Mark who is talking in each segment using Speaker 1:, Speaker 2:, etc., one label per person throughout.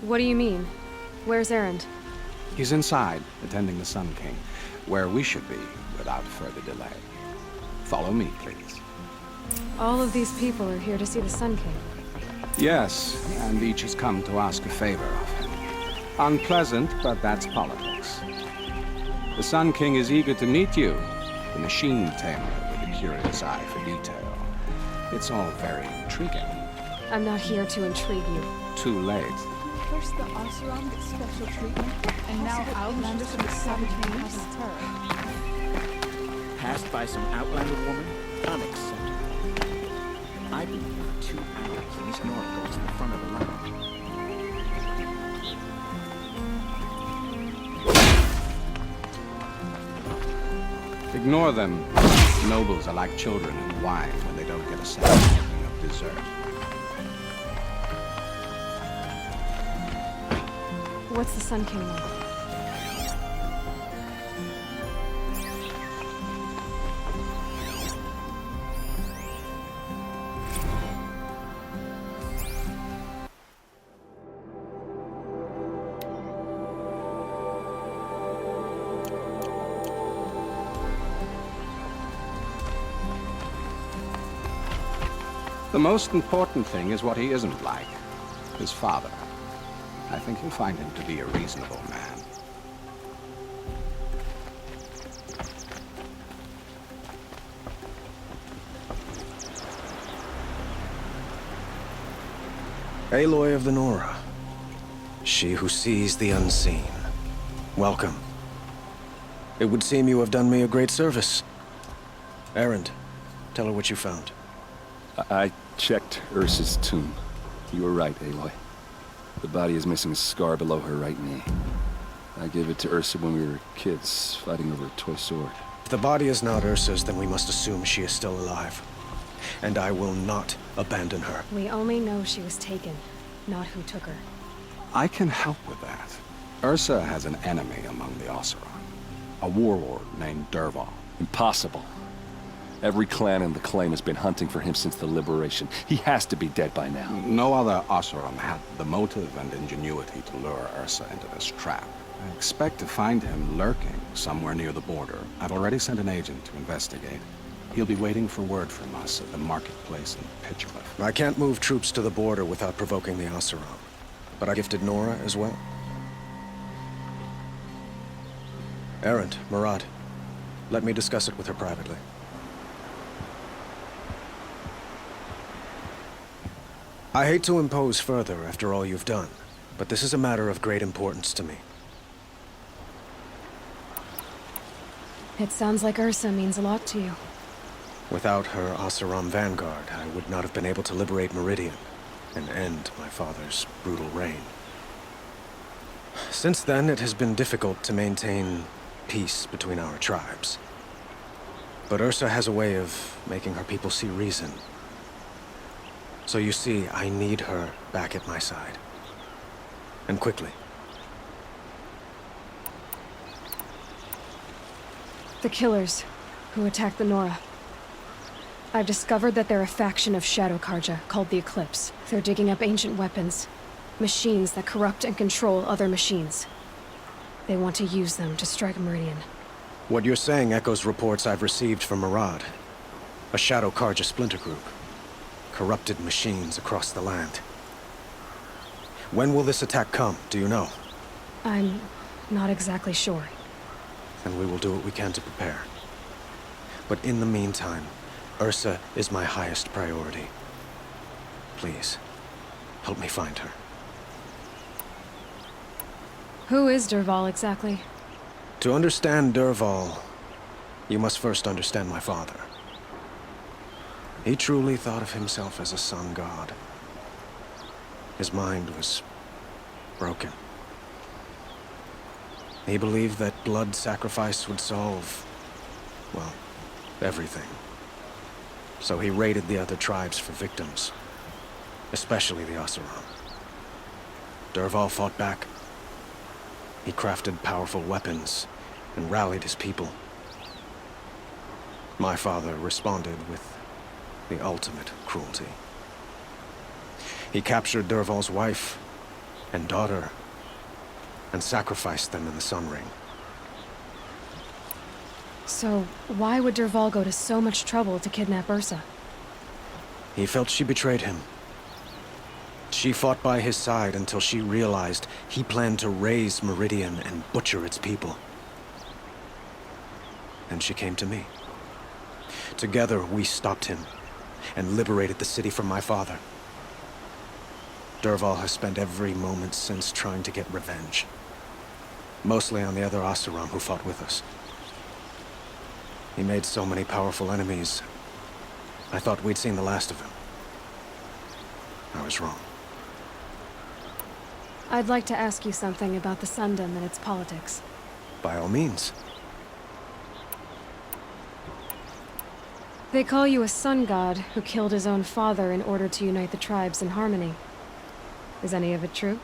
Speaker 1: What do you mean? Where's Erend?
Speaker 2: He's inside, attending the Sun King, where we should be without further delay. Follow me, please.
Speaker 1: All of these people are here to see the Sun King.
Speaker 2: Yes, and each has come to ask a favor of him. Unpleasant, but that's politics. The Sun King is eager to meet you, the machine tamer with a curious eye for detail. It's all very intriguing.
Speaker 1: I'm not here to intrigue you.
Speaker 2: Too late.
Speaker 3: First the Oseram gets special treatment, and now Outlanders from the Sun King has terror.
Speaker 4: Passed by some Outlander woman? Unacceptable. I've been here for 2 hours, and these Nora goes in the front of the line.
Speaker 2: Ignore them. Nobles are like children in wine when they don't get a second helping of dessert.
Speaker 1: What's the Sun King like?
Speaker 2: The most important thing is what he isn't like. His father. I think you'll find him to be a reasonable man.
Speaker 5: Aloy of the Nora. She who sees the unseen. Welcome. It would seem you have done me a great service. Erend, tell her what you found.
Speaker 6: I checked Ursa's tomb. You were right, Aloy. The body is missing a scar below her right knee. I gave it to Ursa when we were kids, fighting over a toy sword.
Speaker 5: If the body is not Ursa's, then we must assume she is still alive. And I will not abandon her.
Speaker 1: We only know she was taken, not who took her.
Speaker 2: I can help with that. Ursa has an enemy among the Oseram. A warlord named Dervahl.
Speaker 6: Impossible. Every clan in the claim has been hunting for him since the liberation. He has to be dead by now.
Speaker 2: No other Oseram had the motive and ingenuity to lure Ursa into this trap. I expect to find him lurking somewhere near the border. I've already sent an agent to investigate. He'll be waiting for word from us at the marketplace in Pitchcliff.
Speaker 5: I can't move troops to the border without provoking the Oseram. But I gifted Nora as well. Erend, Murad, let me discuss it with her privately. I hate to impose further after all you've done, but this is a matter of great importance to me.
Speaker 1: It sounds like Ursa means a lot to you.
Speaker 5: Without her Oseram vanguard, I would not have been able to liberate Meridian and end my father's brutal reign. Since then, it has been difficult to maintain peace between our tribes. But Ursa has a way of making her people see reason. So you see, I need her back at my side. And quickly.
Speaker 1: The killers who attacked the Nora. I've discovered that they're a faction of Shadow Carja called the Eclipse. They're digging up ancient weapons. Machines that corrupt and control other machines. They want to use them to strike Meridian.
Speaker 5: What you're saying echoes reports I've received from Murad. A Shadow Carja splinter group. Corrupted machines across the land. When will this attack come, do you know?
Speaker 1: I'm not exactly sure.
Speaker 5: And we will do what we can to prepare. But in the meantime, Ursa is my highest priority. Please, help me find her.
Speaker 1: Who is Dervahl exactly?
Speaker 5: To understand Dervahl, you must first understand my father. He truly thought of himself as a sun god. His mind was broken. He believed that blood sacrifice would solve, well, everything. So he raided the other tribes for victims, especially the Oseram. Dervahl fought back. He crafted powerful weapons and rallied his people. My father responded with the ultimate cruelty. He captured Dervahl's wife and daughter, and sacrificed them in the Sun Ring.
Speaker 1: So, why would Dervahl go to so much trouble to kidnap Ursa?
Speaker 5: He felt she betrayed him. She fought by his side until she realized he planned to raise Meridian and butcher its people. And she came to me. Together, we stopped him and liberated the city from my father. Dervahl has spent every moment since trying to get revenge. Mostly on the other Oseram who fought with us. He made so many powerful enemies. I thought we'd seen the last of him. I was wrong.
Speaker 1: I'd like to ask you something about the Sundom and its politics.
Speaker 5: By all means.
Speaker 1: They call you a sun god who killed his own father in order to unite the tribes in harmony. Is any of it true?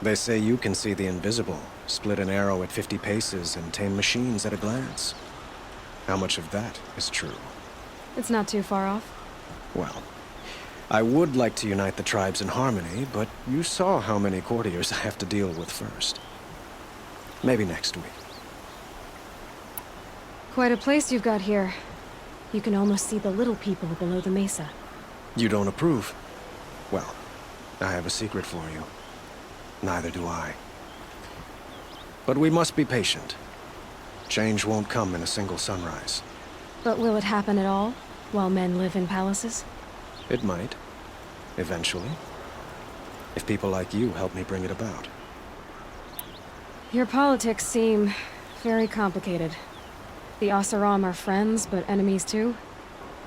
Speaker 5: They say you can see the invisible, split an arrow at 50 paces, and tame machines at a glance. How much of that is true?
Speaker 1: It's not too far off.
Speaker 5: Well, I would like to unite the tribes in harmony, but you saw how many courtiers I have to deal with first. Maybe next week.
Speaker 1: Quite a place you've got here. You can almost see the little people below the mesa.
Speaker 5: You don't approve? Well, I have a secret for you. Neither do I. But we must be patient. Change won't come in a single sunrise.
Speaker 1: But will it happen at all, while men live in palaces?
Speaker 5: It might. Eventually. If people like you help me bring it about.
Speaker 1: Your politics seem very complicated. The Oseram are friends, but enemies too?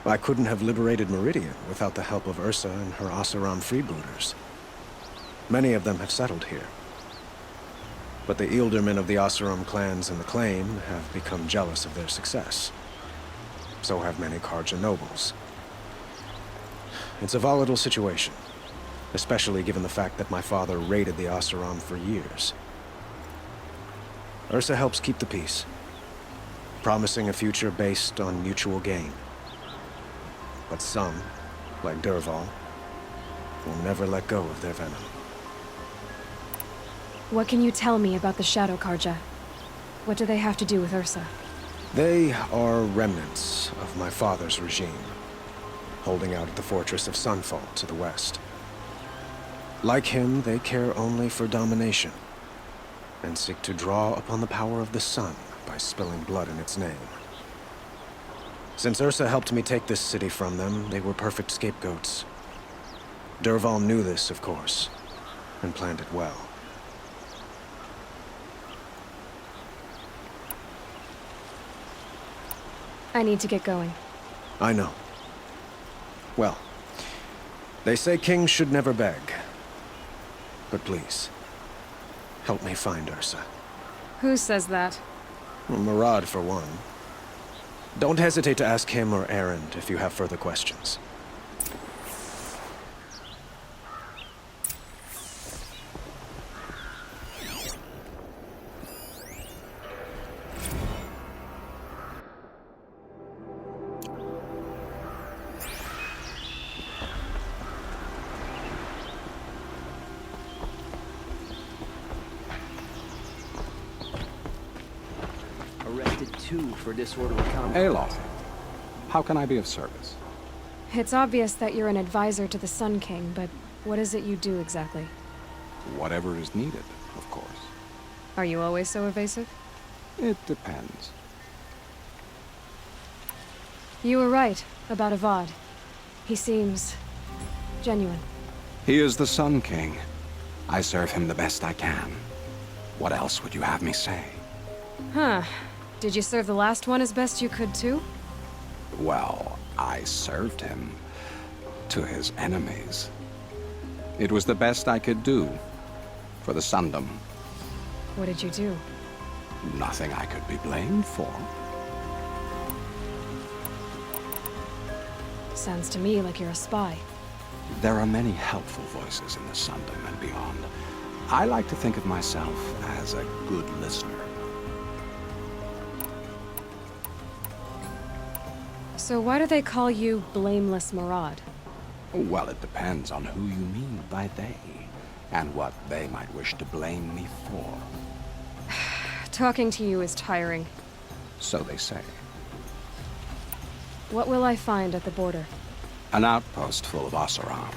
Speaker 5: I couldn't have liberated Meridian without the help of Ursa and her Oseram freebooters. Many of them have settled here. But the Ealdormen of the Oseram clans in the Claim have become jealous of their success. So have many Carja nobles. It's a volatile situation, especially given the fact that my father raided the Oseram for years. Ursa helps keep the peace, promising a future based on mutual gain. But some, like Dervahl, will never let go of their venom.
Speaker 1: What can you tell me about the Shadow Carja? What do they have to do with Ursa?
Speaker 5: They are remnants of my father's regime, holding out at the fortress of Sunfall to the west. Like him, they care only for domination, and seek to draw upon the power of the sun by spilling blood in its name. Since Ursa helped me take this city from them, they were perfect scapegoats. Dervahl knew this, of course, and planned it well.
Speaker 1: I need to get going.
Speaker 5: I know. Well, they say kings should never beg. But please, help me find Ursa.
Speaker 1: Who says that?
Speaker 5: Murad, for one. Don't hesitate to ask him or Erend if you have further questions.
Speaker 4: Arrested 2 for disorderly conduct.
Speaker 2: Aloy, how can I be of service?
Speaker 1: It's obvious that you're an advisor to the Sun King, but what is it you do exactly?
Speaker 2: Whatever is needed, of course.
Speaker 1: Are you always so evasive?
Speaker 2: It depends.
Speaker 1: You were right about Avad. He seems genuine.
Speaker 2: He is the Sun King. I serve him the best I can. What else would you have me say?
Speaker 1: Huh. Did you serve the last one as best you could too?
Speaker 2: Well, I served him to his enemies. It was the best I could do for the Sundom.
Speaker 1: What did you do?
Speaker 2: Nothing I could be blamed for.
Speaker 1: Sounds to me like you're a spy.
Speaker 2: There are many helpful voices in the Sundom and beyond. I like to think of myself as a good listener.
Speaker 1: So why do they call you Blameless Murad?
Speaker 2: Well, it depends on who you mean by they. and what they might wish to blame me for.
Speaker 1: Talking to you is tiring.
Speaker 2: So they say.
Speaker 1: What will I find at the border?
Speaker 2: An outpost full of Oseram,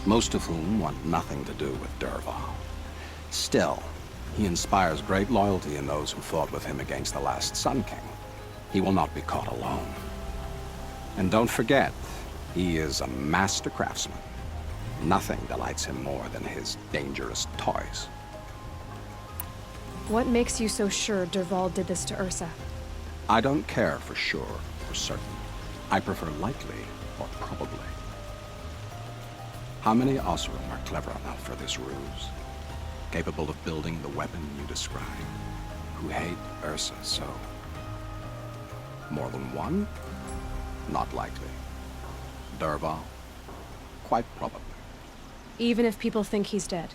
Speaker 2: most of whom want nothing to do with Dervahl. Still, he inspires great loyalty in those who fought with him against the last Sun King. He will not be caught alone. And don't forget, he is a master craftsman. Nothing delights him more than his dangerous toys.
Speaker 1: What makes you so sure Dervahl did this to Ursa?
Speaker 2: I don't care for sure or certain. I prefer likely or probably. How many Oseram are clever enough for this ruse? Capable of building the weapon you describe? Who hate Ursa so? More than one? Not likely. Dervahl? Quite probably.
Speaker 1: Even if people think he's dead?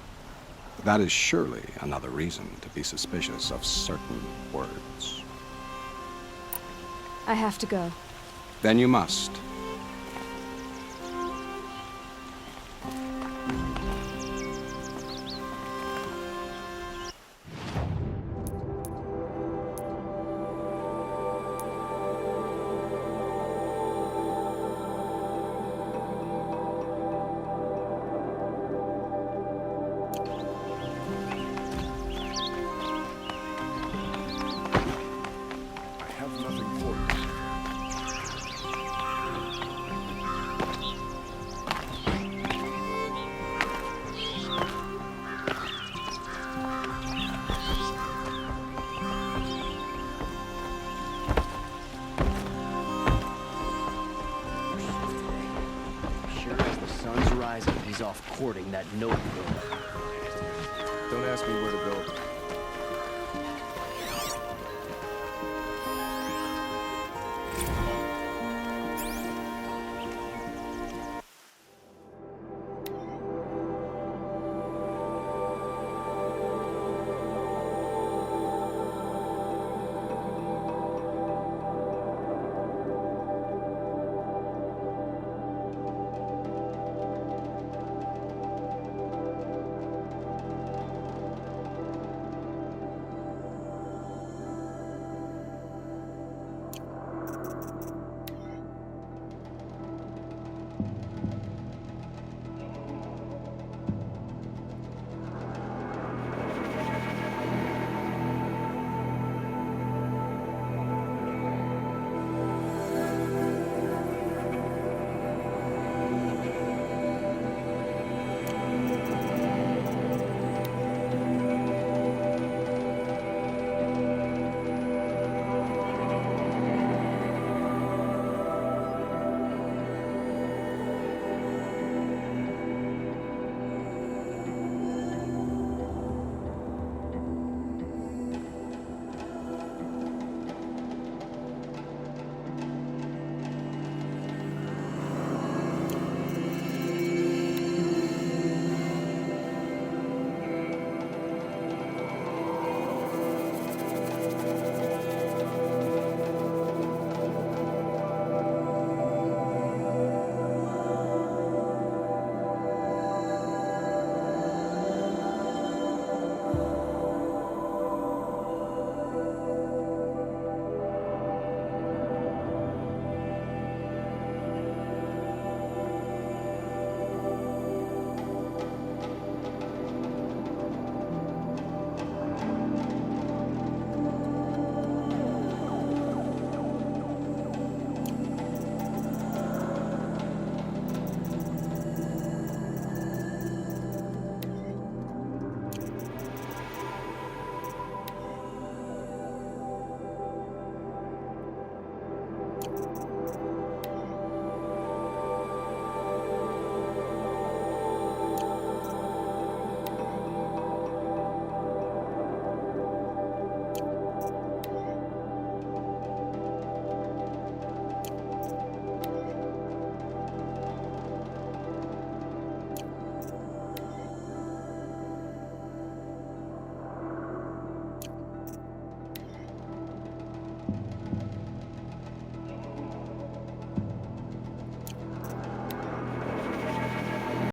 Speaker 2: That is surely another reason to be suspicious of certain words.
Speaker 1: I have to go.
Speaker 2: Then you must.
Speaker 6: I have nothing for you.
Speaker 4: Sure as the sun's rising, he's off courting that noble girl.
Speaker 6: Don't ask me where to go.